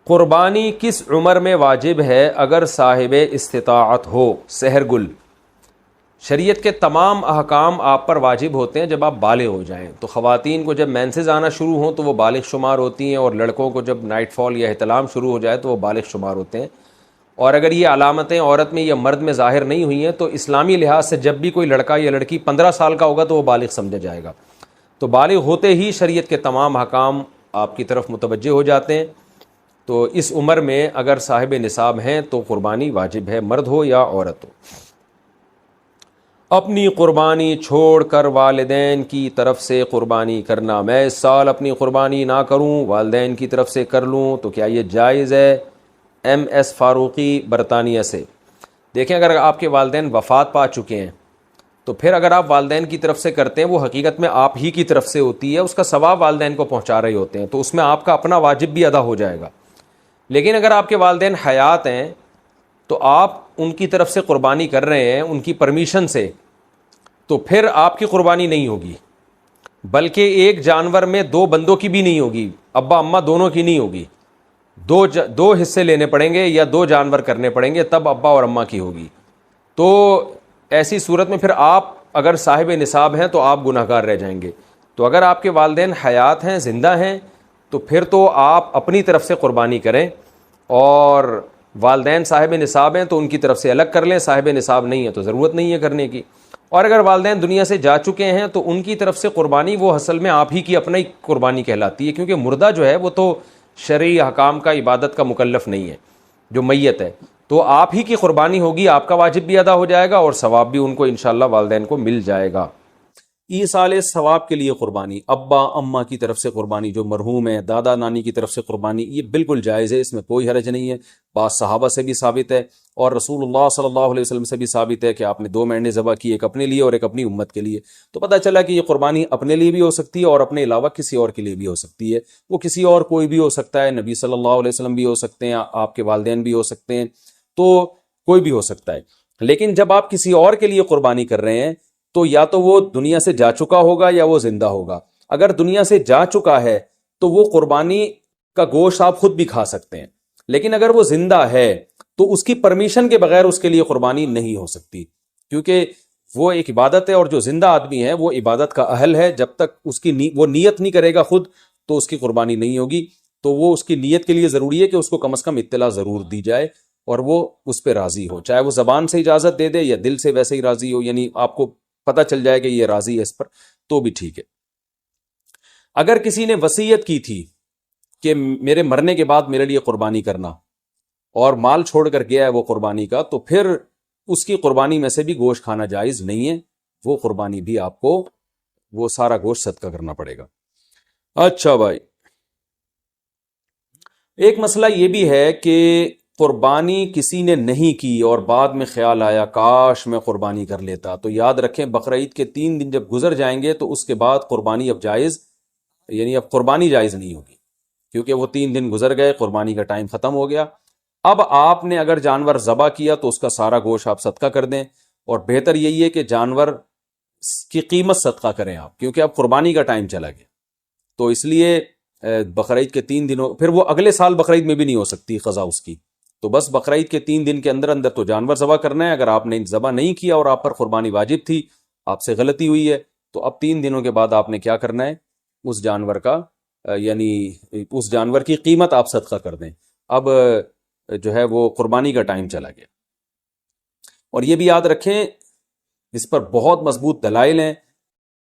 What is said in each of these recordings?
قربانی کس عمر میں واجب ہے اگر صاحب استطاعت ہو؟ سحر گل، شریعت کے تمام احکام آپ پر واجب ہوتے ہیں جب آپ بالغ ہو جائیں. تو خواتین کو جب مینسز آنا شروع ہوں تو وہ بالغ شمار ہوتی ہیں، اور لڑکوں کو جب نائٹ فال یا احتلام شروع ہو جائے تو وہ بالغ شمار ہوتے ہیں. اور اگر یہ علامتیں عورت میں یا مرد میں ظاہر نہیں ہوئی ہیں تو اسلامی لحاظ سے جب بھی کوئی لڑکا یا لڑکی 15 سال کا ہوگا تو وہ بالغ سمجھا جائے گا. تو بالغ ہوتے ہی شریعت کے تمام احکام آپ کی طرف متوجہ ہو جاتے ہیں. تو اس عمر میں اگر صاحب نصاب ہیں تو قربانی واجب ہے، مرد ہو یا عورت ہو. اپنی قربانی چھوڑ کر والدین کی طرف سے قربانی کرنا، میں اس سال اپنی قربانی نہ کروں، والدین کی طرف سے کر لوں، تو کیا یہ جائز ہے؟ ایم ایس فاروقی برطانیہ سے. دیکھیں، اگر آپ کے والدین وفات پا چکے ہیں تو پھر اگر آپ والدین کی طرف سے کرتے ہیں وہ حقیقت میں آپ ہی کی طرف سے ہوتی ہے، اس کا ثواب والدین کو پہنچا رہے ہوتے ہیں، تو اس میں آپ کا اپنا واجب بھی ادا ہو جائے گا. لیکن اگر آپ کے والدین حیات ہیں تو آپ ان کی طرف سے قربانی کر رہے ہیں ان کی پرمیشن سے، تو پھر آپ کی قربانی نہیں ہوگی، بلکہ ایک جانور میں دو بندوں کی بھی نہیں ہوگی، ابا اماں دونوں کی نہیں ہوگی. دو حصے لینے پڑیں گے یا دو جانور کرنے پڑیں گے تب ابا اور اماں کی ہوگی. تو ایسی صورت میں پھر آپ اگر صاحب نصاب ہیں تو آپ گناہ گار رہ جائیں گے. تو اگر آپ کے والدین حیات ہیں، زندہ ہیں، تو پھر تو آپ اپنی طرف سے قربانی کریں، اور والدین صاحب نصاب ہیں تو ان کی طرف سے الگ کر لیں، صاحب نصاب نہیں ہے تو ضرورت نہیں ہے کرنے کی. اور اگر والدین دنیا سے جا چکے ہیں تو ان کی طرف سے قربانی وہ اصل میں آپ ہی کی اپنا ہی قربانی کہلاتی ہے، کیونکہ مردہ جو ہے وہ تو شرعی احکام کا، عبادت کا مکلف نہیں ہے، جو میت ہے. تو آپ ہی کی قربانی ہوگی، آپ کا واجب بھی ادا ہو جائے گا اور ثواب بھی ان کو انشاءاللہ والدین کو مل جائے گا. ایصال ثواب کے لیے قربانی، ابا اماں کی طرف سے قربانی جو مرحوم ہے، دادا نانی کی طرف سے قربانی، یہ بالکل جائز ہے، اس میں کوئی حرج نہیں ہے. بعض صحابہ سے بھی ثابت ہے اور رسول اللہ صلی اللہ علیہ وسلم سے بھی ثابت ہے کہ آپ نے 2 مینڈے ذبح کی، ایک اپنے لیے اور ایک اپنی امت کے لیے. تو پتہ چلا کہ یہ قربانی اپنے لیے بھی ہو سکتی ہے اور اپنے علاوہ کسی اور کے لیے بھی ہو سکتی ہے. وہ کسی اور کوئی بھی ہو سکتا ہے، نبی صلی اللہ علیہ وسلم بھی ہو سکتے ہیں، آپ کے والدین بھی ہو سکتے ہیں، تو کوئی بھی ہو سکتا ہے. لیکن جب آپ کسی اور کے لیے قربانی کر رہے ہیں تو یا تو وہ دنیا سے جا چکا ہوگا یا وہ زندہ ہوگا. اگر دنیا سے جا چکا ہے تو وہ قربانی کا گوشت آپ خود بھی کھا سکتے ہیں، لیکن اگر وہ زندہ ہے تو اس کی پرمیشن کے بغیر اس کے لیے قربانی نہیں ہو سکتی، کیونکہ وہ ایک عبادت ہے اور جو زندہ آدمی ہے وہ عبادت کا اہل ہے. جب تک اس کی وہ نیت نہیں کرے گا خود تو اس کی قربانی نہیں ہوگی. تو وہ اس کی نیت کے لیے ضروری ہے کہ اس کو کم از کم اطلاع ضرور دی جائے اور وہ اس پہ راضی ہو، چاہے وہ زبان سے اجازت دے دے یا دل سے ویسے ہی راضی ہو، یعنی آپ کو پتہ چل جائے کہ یہ راضی ہے اس پر، تو بھی ٹھیک ہے. اگر کسی نے وصیت کی تھی کہ میرے مرنے کے بعد میرے لیے قربانی کرنا اور مال چھوڑ کر گیا ہے وہ قربانی کا، تو پھر اس کی قربانی میں سے بھی گوشت کھانا جائز نہیں ہے، وہ قربانی بھی آپ کو وہ سارا گوشت صدقہ کرنا پڑے گا. اچھا بھائی، ایک مسئلہ یہ بھی ہے کہ قربانی کسی نے نہیں کی اور بعد میں خیال آیا کاش میں قربانی کر لیتا، تو یاد رکھیں بقرعید کے 3 دن جب گزر جائیں گے تو اس کے بعد قربانی اب جائز، یعنی اب قربانی جائز نہیں ہوگی، کیونکہ وہ 3 دن گزر گئے، قربانی کا ٹائم ختم ہو گیا. اب آپ نے اگر جانور ذبح کیا تو اس کا سارا گوشت آپ صدقہ کر دیں، اور بہتر یہی ہے کہ جانور کی قیمت صدقہ کریں آپ، کیونکہ اب قربانی کا ٹائم چلا گیا. تو اس لیے بقرعید کے 3 دنوں، پھر وہ اگلے سال بقرعید میں بھی نہیں ہو سکتی قضا اس کی، تو بس بقرعید کے 3 دن کے اندر اندر تو جانور ذبح کرنا ہے. اگر آپ نے ذبح نہیں کیا اور آپ پر قربانی واجب تھی، آپ سے غلطی ہوئی ہے، تو اب 3 دنوں کے بعد آپ نے کیا کرنا ہے، اس جانور کا یعنی اس جانور کی قیمت آپ صدقہ کر دیں. اب جو ہے وہ قربانی کا ٹائم چلا گیا. اور یہ بھی یاد رکھیں، اس پر بہت مضبوط دلائل ہیں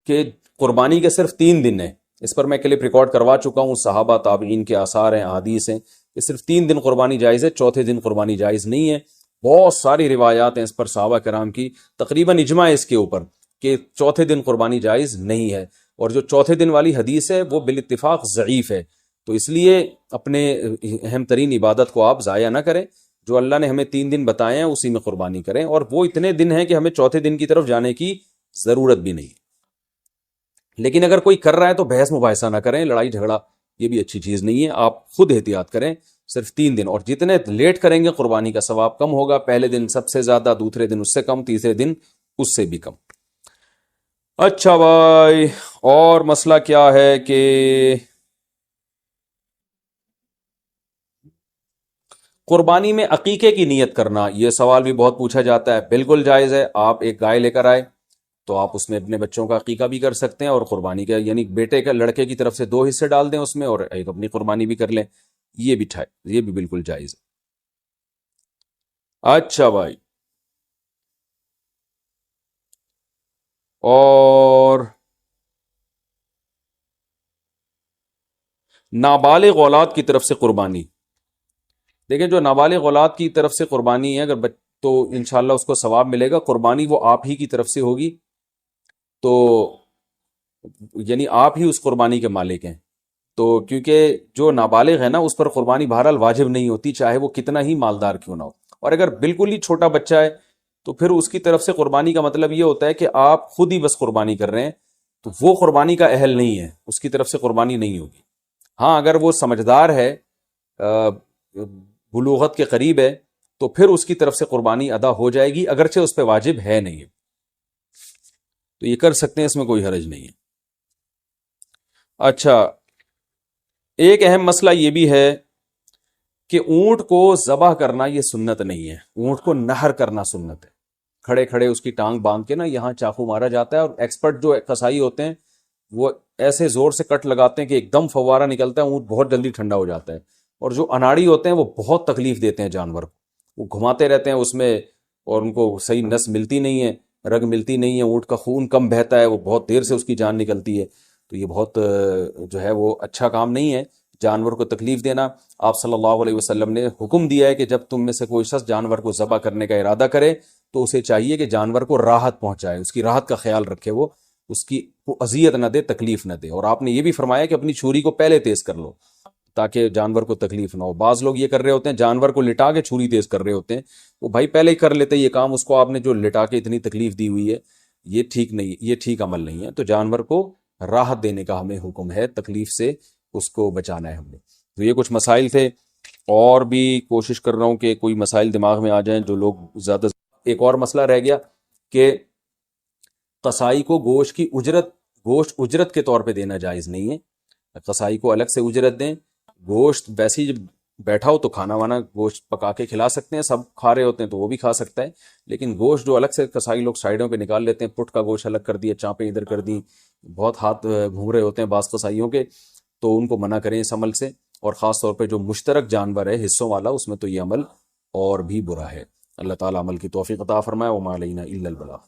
کہ قربانی کے صرف 3 دن ہیں. اس پر میں کلپ ریکارڈ کروا چکا ہوں، صحابہ تابعین کے آثار ہیں، احادیث ہیں کہ صرف 3 دن قربانی جائز ہے، چوتھے دن قربانی جائز نہیں ہے. بہت ساری روایات ہیں اس پر صحابہ کرام کی، تقریباً اجماع ہے اس کے اوپر کہ چوتھے دن قربانی جائز نہیں ہے. اور جو چوتھے دن والی حدیث ہے وہ بالاتفاق ضعیف ہے. تو اس لیے اپنے اہم ترین عبادت کو آپ ضائع نہ کریں، جو اللہ نے ہمیں 3 دن بتائے ہیں اسی میں قربانی کریں، اور وہ اتنے دن ہیں کہ ہمیں چوتھے دن کی طرف جانے کی ضرورت بھی نہیں. لیکن اگر کوئی کر رہا ہے تو بحث مباحثہ نہ کریں، لڑائی جھگڑا یہ بھی اچھی چیز نہیں ہے. آپ خود احتیاط کریں، صرف 3 دن، اور جتنے لیٹ کریں گے قربانی کا ثواب کم ہوگا. پہلے دن سب سے زیادہ، دوسرے دن اس سے کم، تیسرے دن اس سے بھی کم. اچھا بھائی، اور مسئلہ کیا ہے کہ قربانی میں عقیقے کی نیت کرنا، یہ سوال بھی بہت پوچھا جاتا ہے، بالکل جائز ہے. آپ ایک گائے لے کر آئے تو آپ اس میں اپنے بچوں کا عقیقہ بھی کر سکتے ہیں، اور قربانی کا یعنی بیٹے کا لڑکے کی طرف سے 2 حصے ڈال دیں اس میں، اور ایک اپنی قربانی بھی کر لیں. یہ بھی بالکل جائز ہے. اچھا بھائی، اور نابالغ اولاد کی طرف سے قربانی. دیکھیں جو نابالغ اولاد کی طرف سے قربانی ہے اگر تو انشاءاللہ اس کو ثواب ملے گا. قربانی وہ آپ ہی کی طرف سے ہوگی، تو یعنی آپ ہی اس قربانی کے مالک ہیں. تو کیونکہ جو نابالغ ہے نا اس پر قربانی بہرحال واجب نہیں ہوتی، چاہے وہ کتنا ہی مالدار کیوں نہ ہو. اور اگر بالکل ہی چھوٹا بچہ ہے تو پھر اس کی طرف سے قربانی کا مطلب یہ ہوتا ہے کہ آپ خود ہی بس قربانی کر رہے ہیں، تو وہ قربانی کا اہل نہیں ہے، اس کی طرف سے قربانی نہیں ہوگی. ہاں اگر وہ سمجھدار ہے، بلوغت کے قریب ہے، تو پھر اس کی طرف سے قربانی ادا ہو جائے گی، اگرچہ اس پہ واجب ہے نہیں ہے، تو یہ کر سکتے ہیں، اس میں کوئی حرج نہیں ہے. اچھا، ایک اہم مسئلہ یہ بھی ہے کہ اونٹ کو ذبح کرنا یہ سنت نہیں ہے، اونٹ کو نہر کرنا سنت ہے. کھڑے کھڑے اس کی ٹانگ باندھ کے نا یہاں چاقو مارا جاتا ہے، اور ایکسپرٹ جو قصائی ہوتے ہیں وہ ایسے زور سے کٹ لگاتے ہیں کہ ایک دم فوارہ نکلتا ہے، اونٹ بہت جلدی ٹھنڈا ہو جاتا ہے. اور جو اناڑی ہوتے ہیں وہ بہت تکلیف دیتے ہیں جانور کو، وہ گھماتے رہتے ہیں اس میں، اور ان کو صحیح نس ملتی نہیں ہے، رگ ملتی نہیں ہے، اونٹ کا خون کم بہتا ہے، وہ بہت دیر سے اس کی جان نکلتی ہے. تو یہ بہت جو ہے وہ اچھا کام نہیں ہے جانور کو تکلیف دینا. آپ صلی اللہ علیہ وسلم نے حکم دیا ہے کہ جب تم میں سے کوئی شخص جانور کو ذبح کرنے کا ارادہ کرے تو اسے چاہیے کہ جانور کو راحت پہنچائے، اس کی راحت کا خیال رکھے، وہ اس کی اذیت نہ دے، تکلیف نہ دے. اور آپ نے یہ بھی فرمایا کہ اپنی چھری کو پہلے تیز کر لو تاکہ جانور کو تکلیف نہ ہو. بعض لوگ یہ کر رہے ہوتے ہیں، جانور کو لٹا کے چھری تیز کر رہے ہوتے ہیں، وہ بھائی پہلے ہی کر لیتے یہ کام، اس کو آپ نے جو لٹا کے اتنی تکلیف دی ہوئی ہے، یہ ٹھیک نہیں، یہ ٹھیک عمل نہیں ہے. تو جانور کو راحت دینے کا ہمیں حکم ہے، تکلیف سے اس کو بچانا ہے ہم نے. تو یہ کچھ مسائل تھے، اور بھی کوشش کر رہا ہوں کہ کوئی مسائل دماغ میں آ جائیں جو لوگ زیادہ. ایک اور مسئلہ رہ گیا کہ قصائی کو گوشت اجرت کے طور پہ دینا جائز نہیں ہے. قصائی کو الگ سے اجرت دیں، گوشت ویسے ہی جب بیٹھا ہو تو کھانا وانا گوشت پکا کے کھلا سکتے ہیں، سب کھا رہے ہوتے ہیں تو وہ بھی کھا سکتا ہے. لیکن گوشت جو الگ سے قصائی لوگ سائڈوں پہ نکال لیتے ہیں، پٹ کا گوشت الگ کر دیا، چانپیں ادھر کر دی، بہت ہاتھ گھوم رہے ہوتے ہیں بعض قصائیوں کے، تو ان کو منع کریں اس عمل سے. اور خاص طور پہ جو مشترک جانور ہے حصوں والا، اس میں تو یہ عمل اور بھی برا ہے. اللہ تعالیٰ عمل کی توفیق عطا فرمائے. وما علینا الا البلاغ.